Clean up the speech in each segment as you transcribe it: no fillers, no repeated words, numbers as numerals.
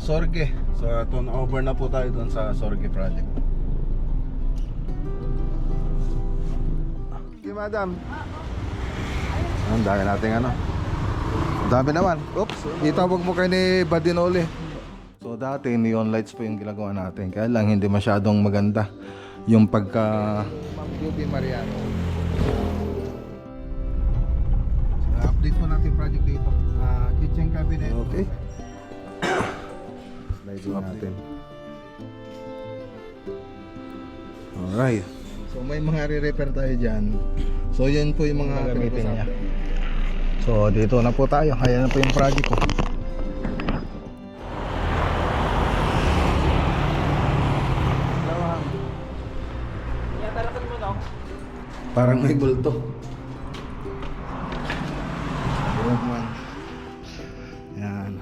Sorge. So turnover na po tayo doon sa Sorge project. Okay, madam. Ang dami nating ano. Dami naman. Oops, itawag mo kay ni Badinoli. So dati neon lights po yung ginagawa natin. Kaya lang hindi masyadong maganda yung pagka Ma'am Juby Mariano. So, update po natin project dito. Kitchen cabinet. Okay. Sliding natin. Alright. So may mga re-repair tayo dyan. So yan po yung mga gamitin niya. So dito na po tayo. Ayan na po yung project ko. Parang may bulto. Yan.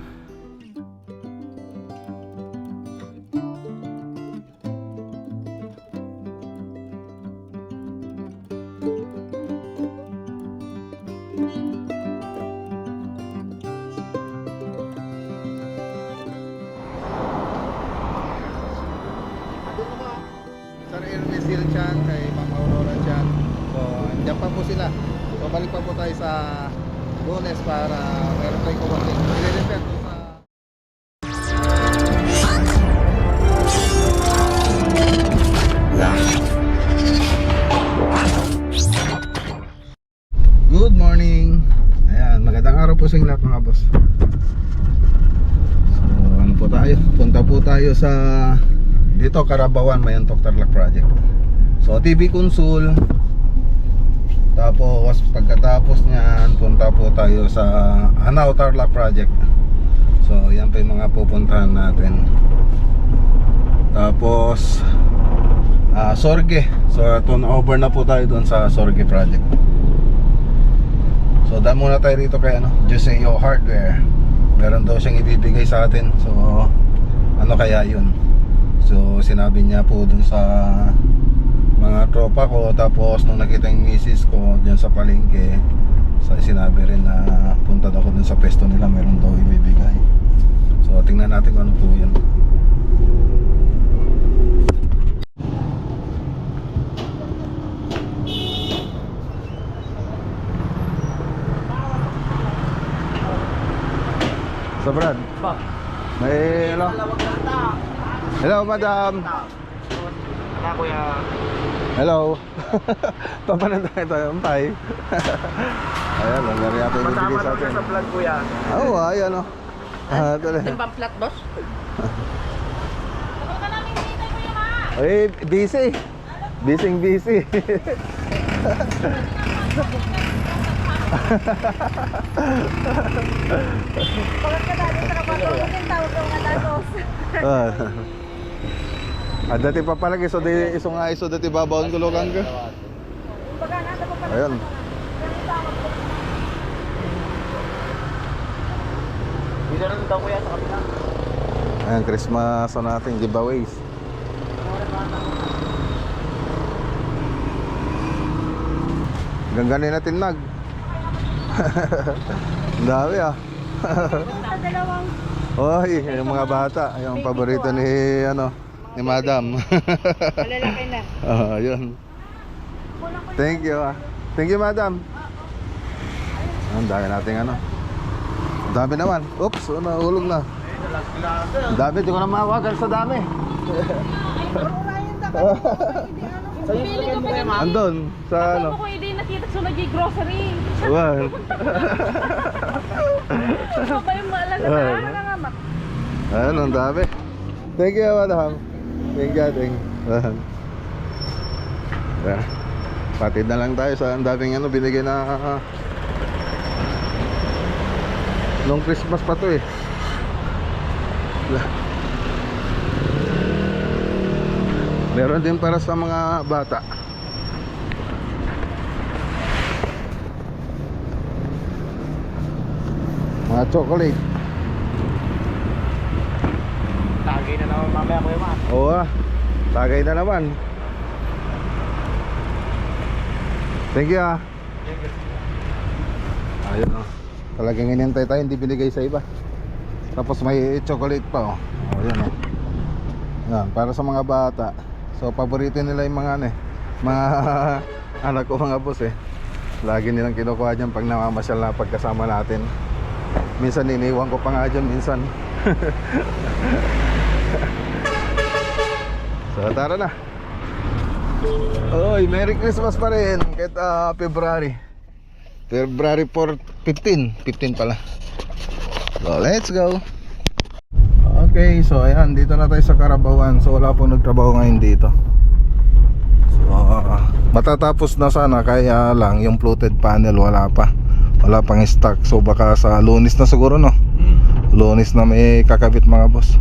Sir Ernest Hill Chan, kay Ma'am Aurora Chan. So, andyan pa po sila. So, balik pa po tayo sa Lunes para meron tayong kuwanting i-repair po sa... Good morning! Ayan, magandang araw po sa inyo lahat mga boss. So, ano po tayo? Punta po tayo sa... Dito, Carabawan, Mayantok Tarlac Project. So, TV Consul. Tapos, pagkatapos niyan, punta po tayo sa Hanao Tarlac Project. So, yan pa yung mga pupuntahan natin. Tapos, Sorge. So, turnover na po tayo doon sa Sorge Project. So, daan muna tayo rito kay Joseo Hardware. Meron daw siyang ibibigay sa atin. So, ano kaya yun? So sinabi niya po dun sa mga tropa ko. Tapos nung nakita yung misis ko dyan sa palengke, so, sinabi rin na punta daw ko dun sa pesto nila, meron daw ibibigay. So tingnan natin kung ano po yun. So Brad, may hello? Hello, madam. Ano, kuya? Hello. Papananda tayo, umpay. Ayan, ang gari natin yung bibigay sa atin. Sa vlog, kuya. Oo, ayan o. Yung pang-flat, boss? Ay, busy. Busy. Pagkat ka dati sa kapatid, yung tawag ko nga dagos. Dati pa palagi, so di iso nga iso dati babawon kulukan ka. Baga nasa ko pala. Ayun. Dito rin daw, kuya, sa kapila. Ayan, Christmas on natin, giveaways. Gangganin natin nag. Ang dami ah. Dalawang. Oy, yung mga bata, yung paborito ni Madam. Malalaki na. Yun. Thank you ah. Thank you, Madam. Ang dami nating Ang dami naman. Oops, nahulog na. Ang dami, di ko na mawagan sa dami. Andun, sa Ako hindi nakita sa nag-grocery. Well. Ano ba yung maalaga na nangangamak? Ayun, ang dami. Thank you, Madam. Thank you. Yeah. Patid na lang tayo sa ang daming binigay na nung Christmas pa to eh. Meron din para sa mga bata. Mga chocolate. Tagay na naman mamaya, kuya, ma. Oo ah. Tagay na naman. Thank you ah. Ayun oh. Talagang inintay tayo, hindi binigay sa iba. Tapos may chocolate pa, oh. Oh, yan, oh. Yan, para sa mga bata. So paborito nila yung mga ano eh, mga anak ko mga boss eh. Lagi nilang kinukuha dyan pag namamasyal na pagkasama natin. Minsan iniwan ko pa nga dyan minsan. So tara na. Oy, Merry Christmas pa rin kahit February 15 pala. So let's go. Okay, so ayan, dito na tayo sa Carabaoan. So wala pong nagtrabaho ngayon dito. So matatapos na sana, kaya lang yung floated panel wala pang stock. So baka sa Lunes na siguro, no? Lunes na may kakabit mga boss.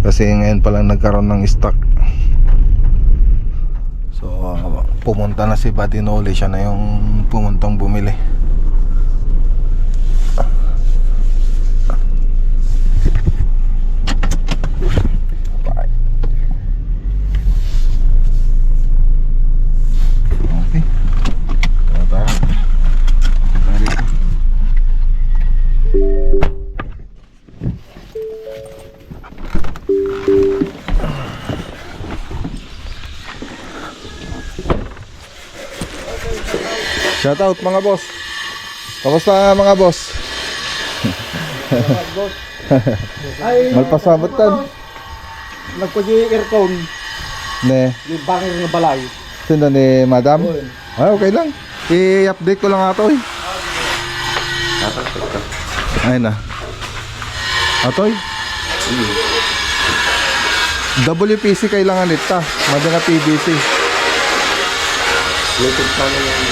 Kasi ngayon pa lang nagkaroon ng stock. So pumunta na si Badinoli, siya na yung pumuntang bumili. Okay. Tara. Shout out mga boss. Kamusta mga boss? Ay, Malpasabot tan. nagpag-i-aircon. Ne, Yung bangir ng balay. sino ni Madam? Ah, okay lang. I-update ko lang ato eh. Ayun na. Atoy? WPC kailangan nita. Madanga PVC.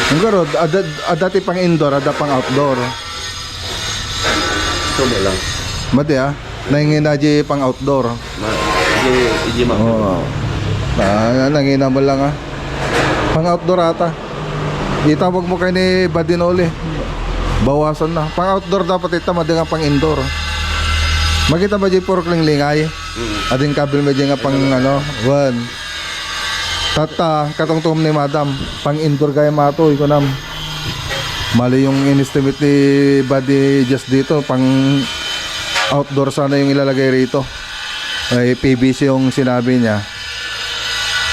Yung garo, dati pang indoor, ada pang outdoor. Ito mo lang. Mati ah, nangingin na di pang outdoor. Hindi Oo. Nangingin mo lang ah. Pang outdoor ata. Itawag mo kay ni Badinoli. Bawasan na. Pang outdoor dapat ita, madi nga pang indoor. Makita ba di puro klingling-lingay? Ading kabel mo di nga pang ano, one. Tata, katong ni Madam, pang indoor gaya mato, iko nam. Mali yung in-estimate ni Buddy just dito, pang outdoor sana yung ilalagay rito. Ay PVC yung sinabi niya.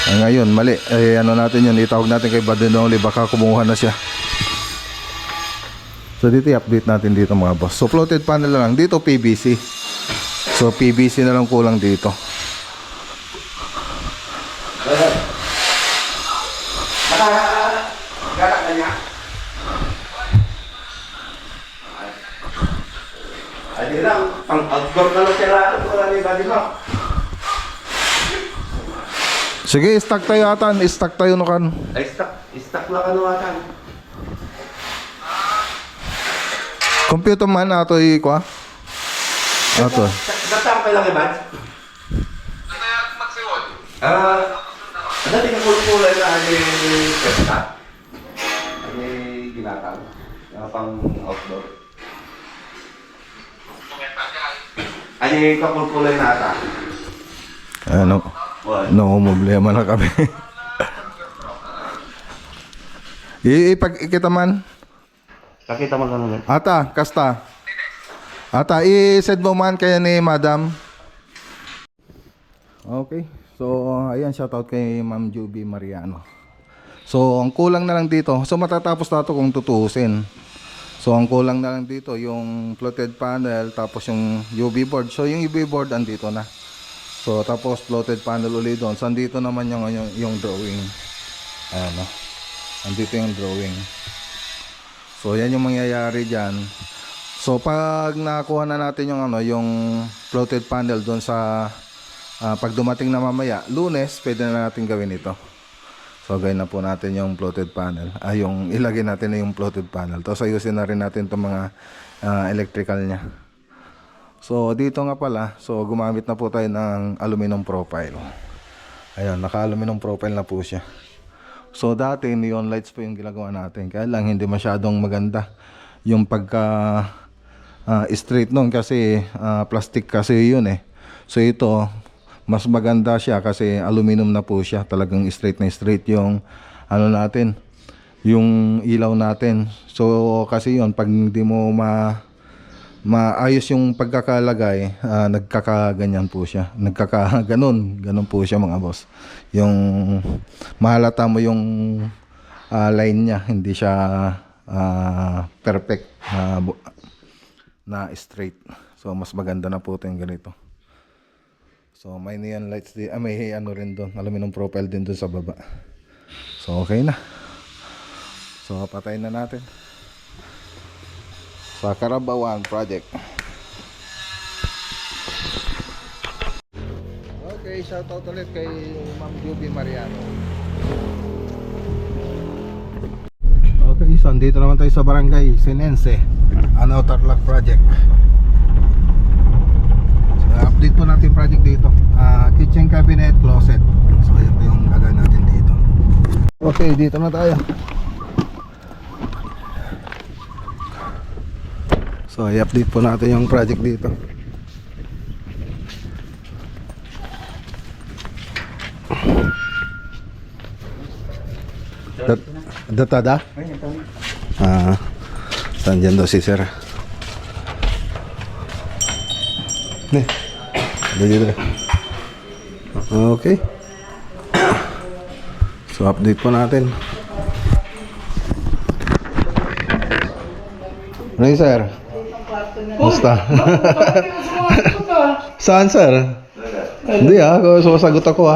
Ngayon, mali. Ano natin yun, itawag natin kay Buddy Noli, baka kumuha na siya. So dito i-update natin dito mga boss. So floated panel na lang, dito PVC. So PVC na lang kulang dito. Galak na niya. Adi lang, pang outdoor ka lang sila. Ito ka lang yung body mo. Sige, stock tayo atan. Stock tayo no kan. Ay, stock lang ano atan. Computer man ato i-kwa. Ato. Datang pa lang iban. Dati ka kulay na yung pesta. Ano ginatang. Pang outdoor. Ano yung kakulkulay na ata? Ano? No, problema na kami. Ipag-ikita man. Kakita mo ganun. Ata, kasta. Ata, i-send mo man kaya ni Madam. Okay. So, ayan, shoutout kay Ma'am Juby Mariano. So, ang kulang na lang dito. So, matatapos na ito kung tutuusin. So, ang kulang na lang dito, yung floated panel, tapos yung UV board. So, yung UV board, andito na. So, tapos floated panel ulit doon. So, andito naman yung drawing. Ayan, no? Andito yung drawing. So, yan yung mangyayari dyan. So, pag nakuha na natin yung, yung floated panel doon sa... pag dumating na mamaya, Lunes, pwede na natin gawin ito. So, gawin na po natin yung floated panel. Yung ilagay natin na yung floated panel. Tapos, ayusin na rin natin itong mga electrical niya. So, dito nga pala, so gumamit na po tayo ng aluminum profile. Ayan, naka-aluminum profile na po siya. So, dati neon lights po yung ginagawa natin. Kaya lang, hindi masyadong maganda yung pagka straight nun kasi plastic kasi yun eh. So, ito mas maganda siya kasi aluminum na po siya, talagang straight na straight yung natin, yung ilaw natin. So kasi yun, pag hindi mo maayos yung pagkakalagay, nagkakaganyan po siya. Ganun po siya mga boss. Yung mahalata mo yung line niya, hindi siya perfect na straight. So mas maganda na po 'to yung ganito. So may neon lights din, may ano rin doon, aluminum profile din doon sa baba. So okay na. So patayin na natin sa Carabawan project. Okay, shoutout ulit kay Ma'am Juby Mariano. Okay, so andito naman tayo sa Barangay Sinense, Ano Tarlac project. So update po natin project dito. Kitchen cabinet, closet. So ayan po yung gagawin natin dito. Okay, dito na tayo. So i-update po natin yung project dito. Datada? Saan dyan daw si sir? Dito. Okay. So update po natin. Ano yun, sir? Basta. Saan, sir? Hindi sumasagot ako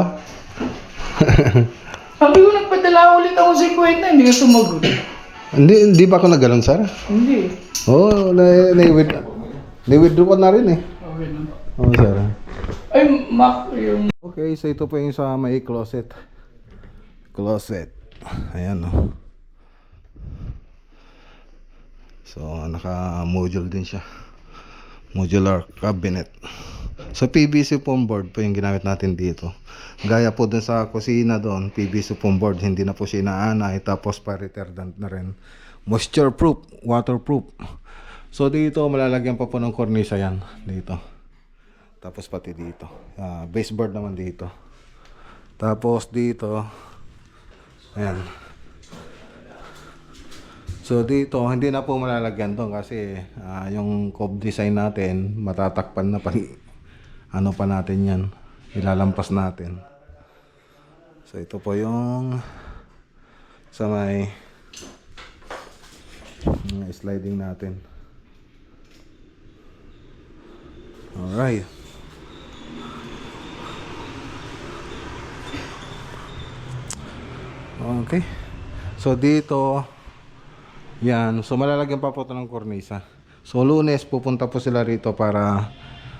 Sabi ko nagpadala ulit ako sa kwenta, hindi ka sumagot. Hindi ba ako naggalon, sir? Hindi. Oo, na-withdraw ko na rin eh. Okay na. Oo, sir. Ay, Mac, yung... Okay, so ito po yung sa may closet. Ayan, no. So, naka-module din siya. Modular cabinet. So, PVC foam board po yung ginamit natin dito. Gaya po dun sa kusina doon, PVC foam board. Hindi na po siya inaanay. Tapos, pa-retardant na rin. Moisture proof, waterproof. So, dito, malalagyan pa po ng cornisa yan. Dito. Tapos, pati dito. Baseboard naman dito. Tapos, dito. Ayan. So dito hindi na po malalagyan doon kasi yung cob design natin matatakpan na pa ano pa natin yan, ilalampas natin. So ito po yung sa may sliding natin. Alright. Okay. So dito yan, so malalagyan pa po ito ng kornisa. So Lunes pupunta po sila rito para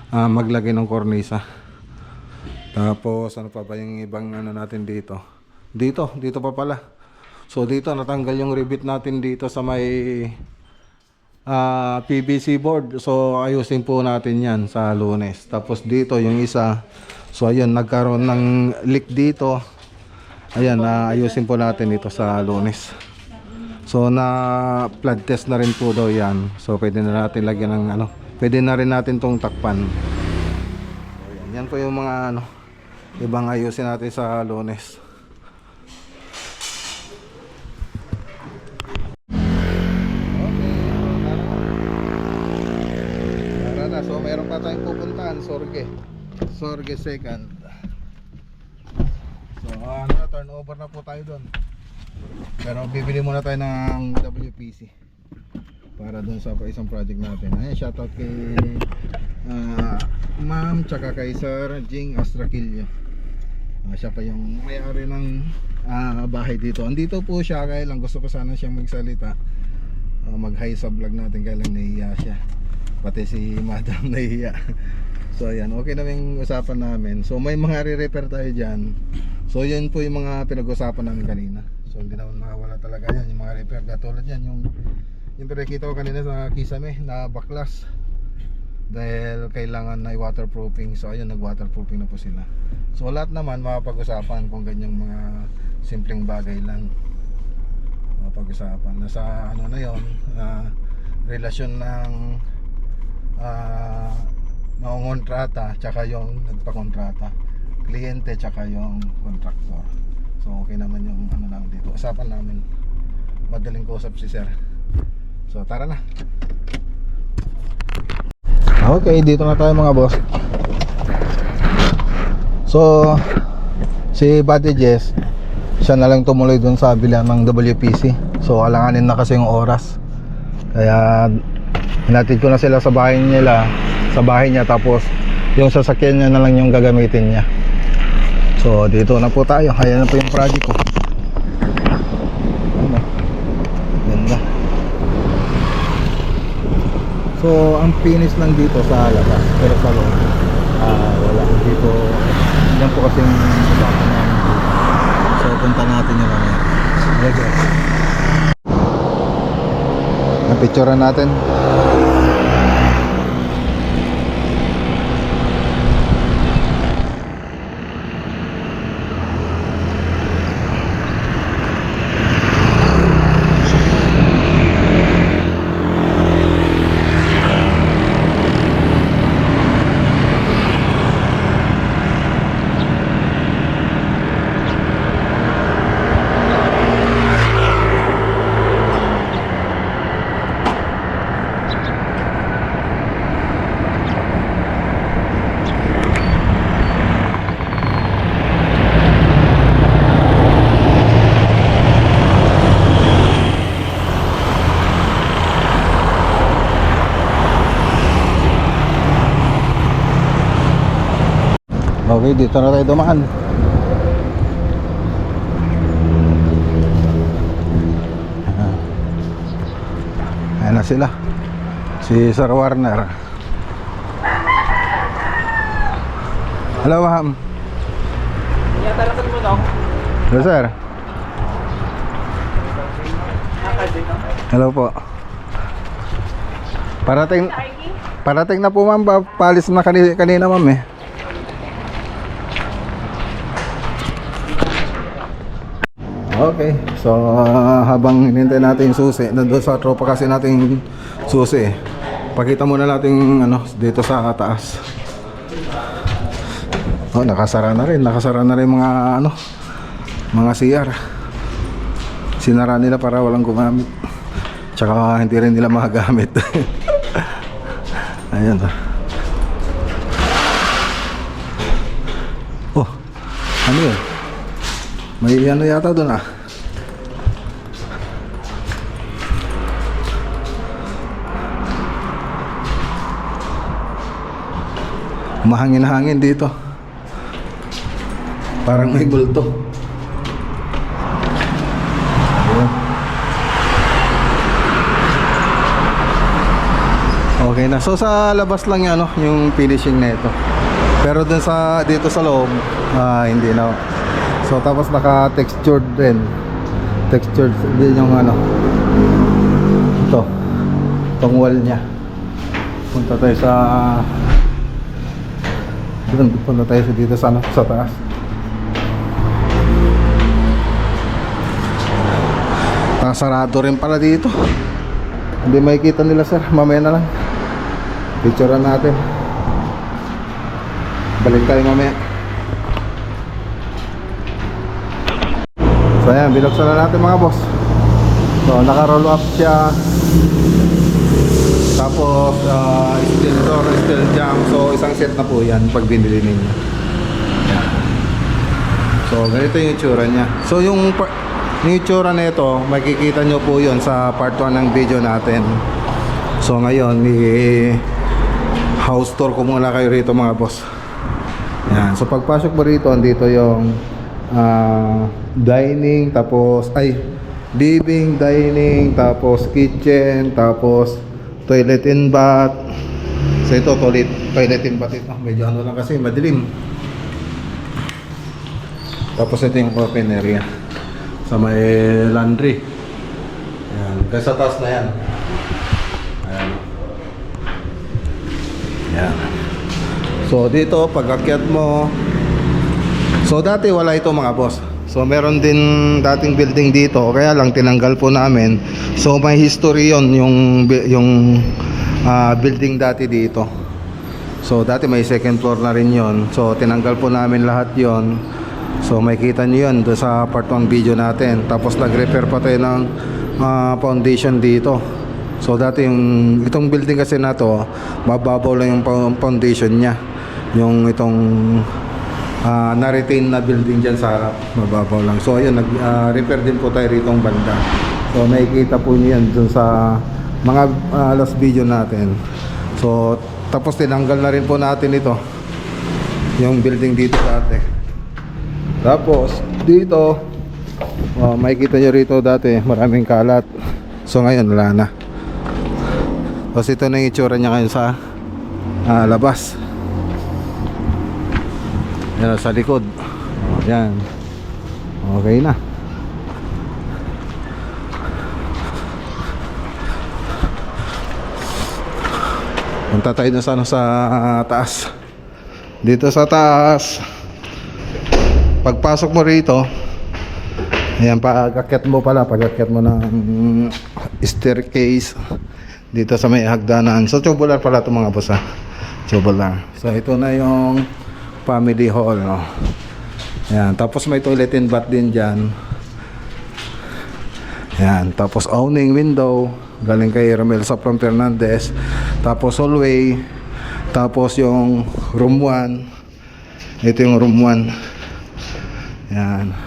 maglagay ng kornisa. Tapos ano pa ba yung ibang ano natin dito? Dito pa pala. So dito natanggal yung rivet natin dito sa may PVC board. So ayusin po natin yan sa Lunes. Tapos dito yung isa. So ayun, nagkaroon ng leak dito. Ayan, ayusin po natin dito sa Lunes. So na flood test na rin po daw yan. So pwede na natin lagyan ng ano, pwede na rin natin tong takpan. So yan po yung mga ano, ibang ayusin natin sa Lunes. Okay, tara na. So meron pa tayong pupuntahan, Sorge second. So turnover na po tayo doon. Pero bibili muna tayo ng WPC para dun sa isang project natin. Ayan, shoutout kay ma'am tsaka kay Sir Jing Astraquillo. Siya pa yung may-ari ng bahay dito. Andito po siya, kaya lang gusto ko sana siyang magsalita, mag-hi sa vlog natin, kaya lang nahihiya siya. Pati si madam nahihiya. So ayan, okay na yung usapan namin. So may mga re-repair tayo dyan. So yun po yung mga pinag-usapan namin kanina. So hindi naman makawala talaga yan, yung mga repair. Katulad yan, yung pinakita ko kanina sa Kisame na baklas. Dahil kailangan na i-waterproofing. So ayun, nag-waterproofing na po sila. So lahat naman makapag-usapan kung ganyang mga simpleng bagay lang. Makapag-usapan. Nasa ano na yun, relasyon ng naungontrata tsaka yung nagpakontrata, kliyente tsaka yung contractor. So okay naman yung ano lang dito. Usapan namin. Madaling kausap si sir. So tara na. Okay, dito na tayo mga boss. So, si Buddy Jess, siya na lang tumuloy dun sa bilihan ng WPC. So, alanganin na kasi yung oras. Kaya, hinatid ko na sila sa bahay nila, sa bahay niya, tapos yung sasakyan niya na lang yung gagamitin niya. So, dito na po tayo. Ayan na po yung project ko. Ano? Ganda. So, ang finish lang dito sa labas, pero sa loob, wala. Dito, yan po kasi yung usapan namin. So, punta natin yung ano. Okay. Napicturean natin. Okay, dito na tayo dumaan. Ayan na sila. Si Sir Warner. Hello, ma'am. Hello, sir. Hello po. Parating na po, ma'am. Palis na kanina, ma'am eh. Okay, so habang hinintay natin yung susi, nandun sa tropa kasi natin susi. Pakita muna natin ano dito sa taas. Oh, nakasara na rin mga ano, mga CR. Sinara nila para walang gumamit. Tsaka hindi rin nila magagamit. Ayun. Oh, ano yun? May ano yata doon ah. Mahangin-hangin dito. Parang may bulto. Ayan. Okay na. So sa labas lang yan, no, yung finishing na ito. Pero dun sa dito sa loob, hindi na. So tapos naka-textured din. Textured din yung ano. Ito. Itong wall niya. Punta tayo sa punta tayo dito sa, sa taas. Sarado rin pala dito. Hindi makikita nila, sir. Mamaya na lang. Picturean natin. Balik tayo mamaya. So ayan, binuksan na natin mga boss. So naka-roll up siya. Tapos steel door, steel jam. So isang set na po yan pag binili ninyo. Ayan. So ganito yung itsura niya. So yung itsura na ito, makikita nyo po yun sa part 1 ng video natin. So ngayon, house tour ko muna kayo rito mga boss. Ayan. So pagpasok mo rito, andito yung dining, tapos living, dining, tapos kitchen, tapos toilet and bath. So ito toilet and bath ito. Medyo ano lang kasi madilim. Tapos ito yung open area sa may laundry. Ayan, kasi sa taas na yan. Ayan. Ayan. So dito pag akyat mo, so dati wala ito mga boss. So meron din dating building dito, kaya lang tinanggal po namin. So may history yon yung building dati dito. So dati may second floor na rin yon. So tinanggal po namin lahat yon. So makikita nyo yun doon sa part 1 video natin. Tapos nag-repair pa tayo ng foundation dito. So dati itong building kasi na to, mababaw lang yung foundation niya. Yung itong na-retain na building dyan sa harap, mababaw lang. So ayun, repair din po tayo rito ang banda. So makikita po niyo yan dun sa mga last video natin. So tapos tinanggal na rin po natin ito, yung building dito dati. Tapos dito, makikita nyo rito dati maraming kalat. So ngayon wala na. Tapos ito na yung itsura niya ngayon sa labas. Yan sa likod. Yan. Okay na. Punta tayo na sa taas. Dito sa taas, pagpasok mo rito, ayan, pag-akyat mo ng staircase dito sa may hagdanan. So tubular pala itong mga boss, tubular. So ito na yung family hall, no? Ayan, tapos may toilet and bath din dyan. Ayan, tapos awning window galing kay Romel Sapron Fernandez. Tapos hallway. Tapos yung room 1. Ito yung room 1. Ayan.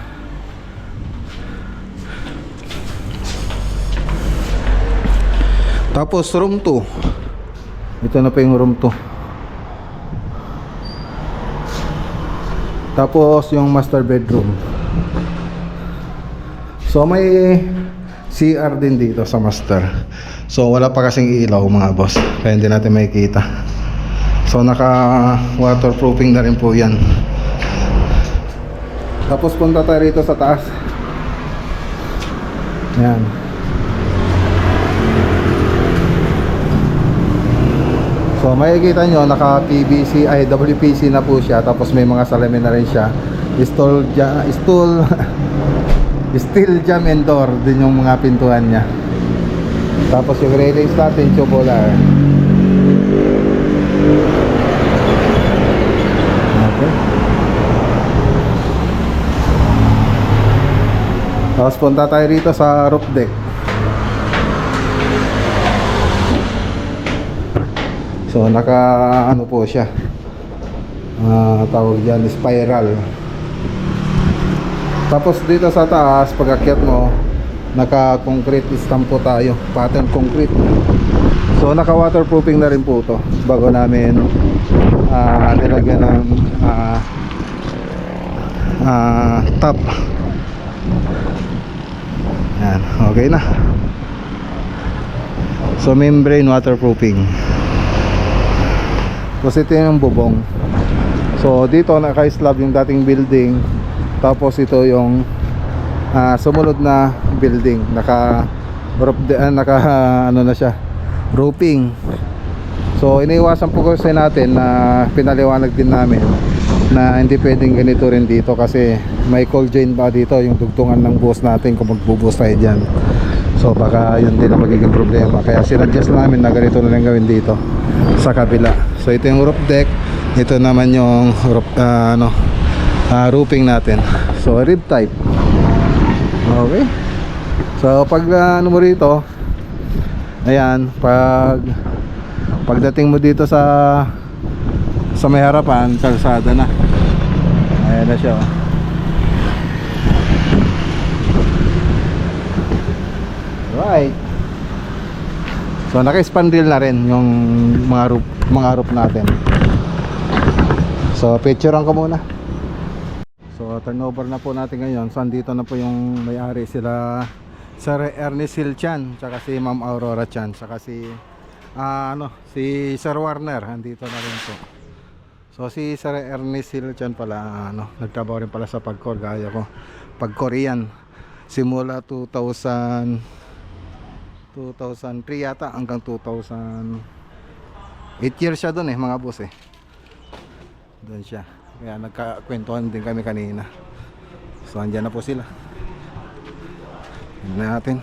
Tapos room 2. Ito na pa yung room 2. Tapos yung master bedroom. So may CR din dito sa master. So wala pa kasing ilaw mga boss, kaya hindi natin makikita. So naka waterproofing na rin po yan. Tapos punta tayo rito sa taas. Yan. So makikita nyo, naka PVC ay WPC na po siya. Tapos may mga salamin na rin siya. Steel jam and door din yung mga pintuan niya. Tapos yung railings natin tubular. Okay. Tapos punta tayo rito sa roof deck. So naka ano po siya, tawag dyan, spiral. Tapos dito sa taas, pag-akyat mo, naka concrete stamp po tayo, pattern concrete. So naka waterproofing na rin po to bago namin nilagyan ng top. Yan, okay na. So membrane waterproofing. Tapos ito yung bubong. So dito naka-slab yung dating building. Tapos ito yung sumunod na building. Naka ano na siya, roofing. So iniiwasan po kasi natin na pinaliwanag din namin na hindi pwedeng ganito rin dito kasi may cold drain ba dito, yung dugtungan ng buhos natin kung magbubuhos tayo dyan. So baka yun din ang magiging problema. Kaya sinadjust namin na ganito na lang gawin dito sa kabila. So ito yung roof deck. Ito naman yung roof, roofing natin. So rib type. Okay. So pag ano mo rito, ayan, pagdating mo dito sa may harapan, kalsada na. Ayan na siya, oh. Right. So naka-spandrel na rin yung mga roof natin. So picturean ko muna. So turnover na po natin ngayon. So andito na po yung may-ari, sila Sir Ernest Hilchan, tsaka si Ma'am Aurora Chan, tsaka si Sir Warner, andito na rin po. So si Sir Ernest Hilchan pala, nagtrabaho rin pala sa Pagcor, gaya ko, Pagcorian, simula 2003 yata hanggang 2008 years siya doon mga boss doon siya. Kaya nagkakwentuhan din kami kanina. So andyan na po sila. Tignan natin.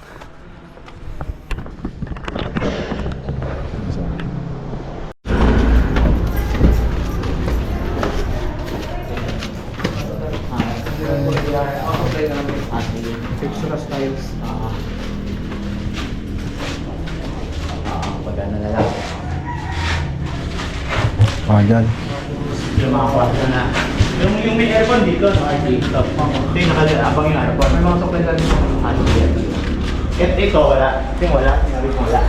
Extra styles. Ah, dyan. Yung mga kwarto na. Yung may aircon dito, no? Dito. Ito yung nakagabang yung aircon. May mga supply na dito. Ano yan? Ito, wala. Ito yung wala. Sinabi ko wala.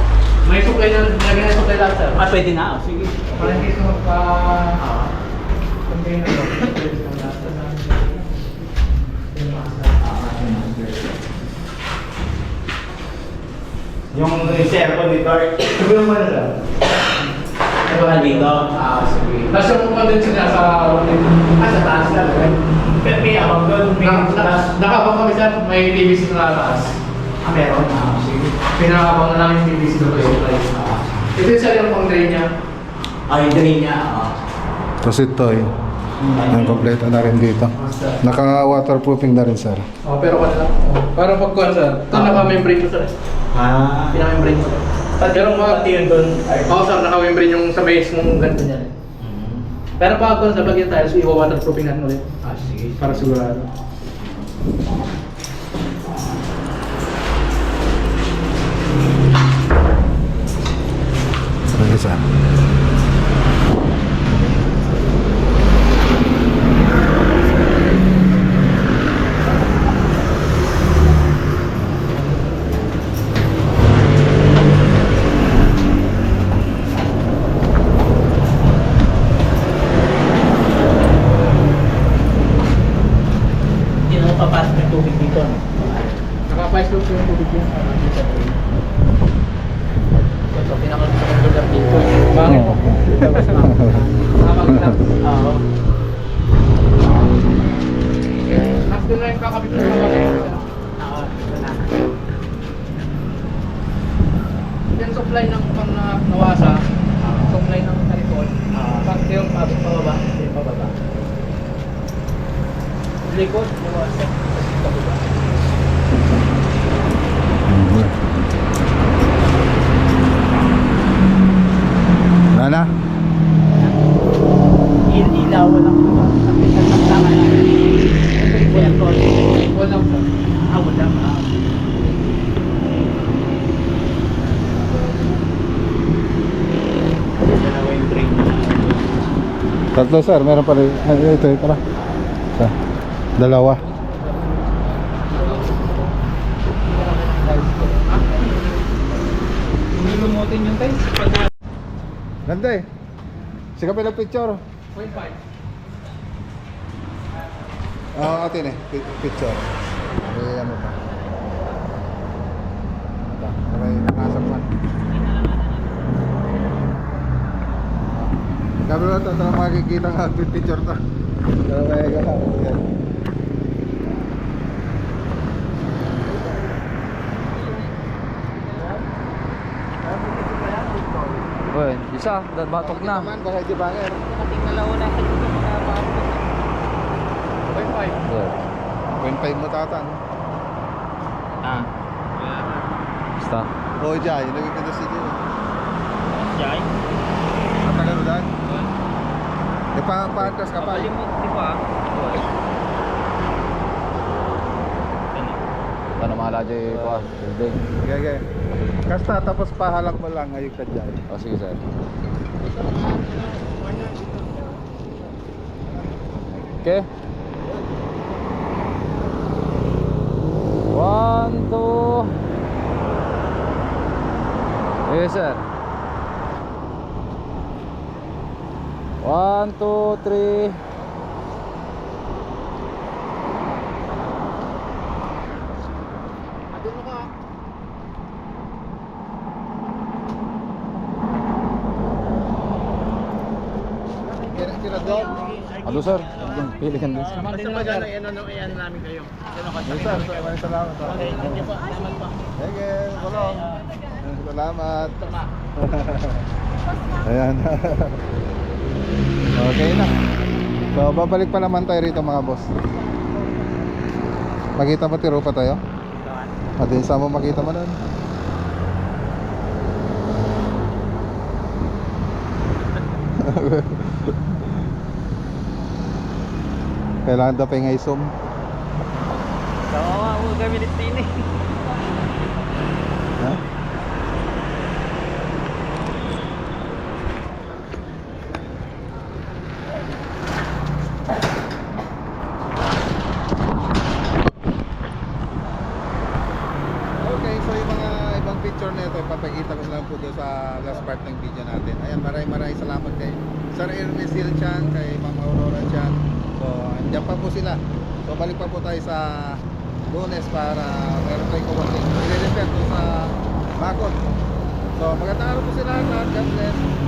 May supply na, nilagyan na supply lahat sir. Ah, pwede na. Oh, sige. Parang hindi sa magpa... container mo. Pwede na lahat. Yung aircon dito. Sabi mo na sir. Ito ka dito. Ah, sige. Tapos yung condenser niya sa... Sa taas lang. Pero may awag doon. May taas. Nakabang kami sir, may PVC sa taas. Ah, meron. Ah, sige. Pinakabang na lang yung PVC doon sa supply. Ito yung sir yung pang drain niya. Ah, yung drain niya. Ah. Tapos ito ang kompleto na rin dito. Naka-waterproofing na rin, sir. Oh, pero wala lang. Para pagkuhan sir. Ito naka-membrane ko sir. Ah. Pinaka-membrane ko. Pero pati yun doon. Oo sir, naka-membrane yung sa base mong ganito niya. Pero pag kung sa bagay tayo, so iwa-waterproofing natin ulit. Ah, sige. Para sigurado. Okay, sir. Hindi na papasok yung tubig dito. No? Naka-5 slope yung tubig yan. Ito, pinaka-gusto lugar dito. Bakit? Nakapag-lang. Oo. After na yung kakabit na kakabit. Ito na. Yan supply ng pang nawasa. Supply ng karikon. Pag yung pabot pababa. Yung pababa. Likod, nawasa. Pababa. Wala na? Ilaw, walang kapitan ng tama lang. Aircon. Walang po. Ah, wala. Dalawa yung drain na. Tatlo, sir. Meron pa rin. Ito, tara. Isa. Dalawa. Hindi lumutin yung guys. Ganda eh. Sige pa ng picture. 0.5. Atin eh. Picture. Eh, ano pa? Ito. Okay, nakasap man. Sabi mo ito, ito lang makikita nga picture to. Pero kaya ka. Yan. Well, isa, batok na. Naman, baka di banger. 0.5. 0.5 mo tatan. Ah. Basta. Oo, Jai. Naging ganda si Jai. Jai? Matagal mo dahil? Eh, pa-atras ka pa. Di ba? Paano mahala dyan ko? Building. Okay. Kasta tapos pahalang mo lang ngayong ka Jai. O sige sir. Okay. 1, 2. Yes sir. 1, 2, 3. Kinadog. Ano sir? Pili ka din. Basta pag ano, yan namin kayo. Yes sir, maraming salamat. Okay, thank you po. Salamat po. Sige, kulong. Salamat. Ayan. Okay na. So, babalik pa naman tayo rito mga boss. Makita mo tiro pa tayo? At din sa mo makita mo nun. Kailangan daw pa yung i-zoom. Kawawa mo gamitin din eh. Ha? part ng video natin. Ayan, maraming salamat kay Sir Ernest Hilchan, kay Ma'am Aurora Chan. So andyan pa po sila. So balik pa po tayo sa Lunes para meron tayong kukunting i-repair po sa bakod. So magandang araw po sila lahat. God bless.